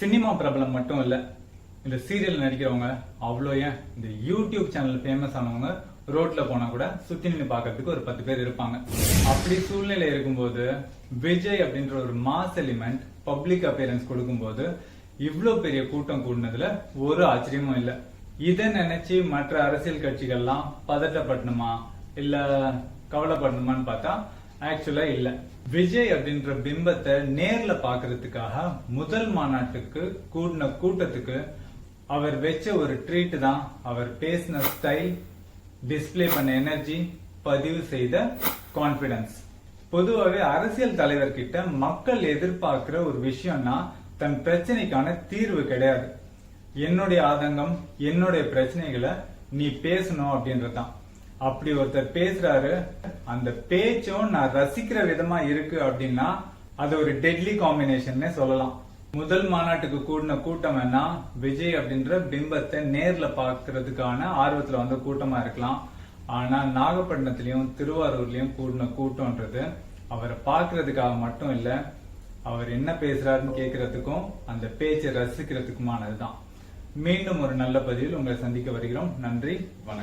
Cinema பிரபலம் மட்டும் இல்ல, இந்த சீரியல் நடிக்கிறவங்க அவ்வளோ ஏன் இந்த யூடியூப் சேனல் ஃபேமஸ் ஆனவங்க ரோட்ல போனா கூட சுத்தி நின்று பாக்கிறதுக்கு ஒரு 10 பேர் இருப்பாங்க. அப்படி சூழ்நிலை இருக்கும்போது விஜய் அப்படின்ற ஒரு மாஸ் எலிமெண்ட் பப்ளிக் அப்பியரன்ஸ் கொடுக்கும்போது இவ்ளோ பெரிய கூட்டம் கூடினதுல ஒரு ஆச்சரியமும் இல்ல. இதை நினைச்சு மற்ற அரசியல் கட்சிகள்லாம் பதட்டப்படணுமா இல்ல கவலைப்படணுமான்னு பார்த்தா ஆக்சுவலா இல்ல. விஜய் அப்படின்ற பிம்பத்தை நேர்ல பாக்குறதுக்காக முதல் மாநாட்டுக்கு கூடின கூட்டத்துக்கு அவர் வச்ச ஒரு ட்ரீட் தான் அவர் பேசின ஸ்டைல், டிஸ்பிளே பண்ண எனர்ஜி, பதிவு செய்த கான்பிடன்ஸ். பொதுவாகவே அரசியல் தலைவர்கிட்ட மக்கள் எதிர்பார்க்கிற ஒரு விஷயம்னா தன் பிரச்சனைக்கான தீர்வு கிடையாது. என்னுடைய ஆதங்கம், என்னுடைய பிரச்சனைகளை நீ பேசணும் அப்படின்றதான். அப்படி ஒருத்தர் பேசுறாரு, அந்த பேச்சும் நான் ரசிக்கிற விதமா இருக்கு அப்படின்னா அது ஒரு டெட்லி காம்பினேஷன் சொல்லலாம். முதல் மாநாட்டுக்கு கூடின கூட்டம் வேணா விஜய் அப்படின்ற பிம்பத்தை நேர்ல பாக்குறதுக்கான ஆர்வத்துல வந்த கூட்டமா இருக்கலாம். ஆனா நாகப்பட்டினத்திலயும் திருவாரூர்லயும் கூடின கூட்டம்ன்றது அவரை பாக்குறதுக்காக மட்டும் இல்ல, அவர் என்ன பேசுறாருன்னு கேட்கறதுக்கும் அந்த பேச்சை ரசிக்கிறதுக்குமானதுதான். மீண்டும் ஒரு நல்ல பதிவில் உங்களை சந்திக்க வருகிறோம். நன்றி, வணக்கம்.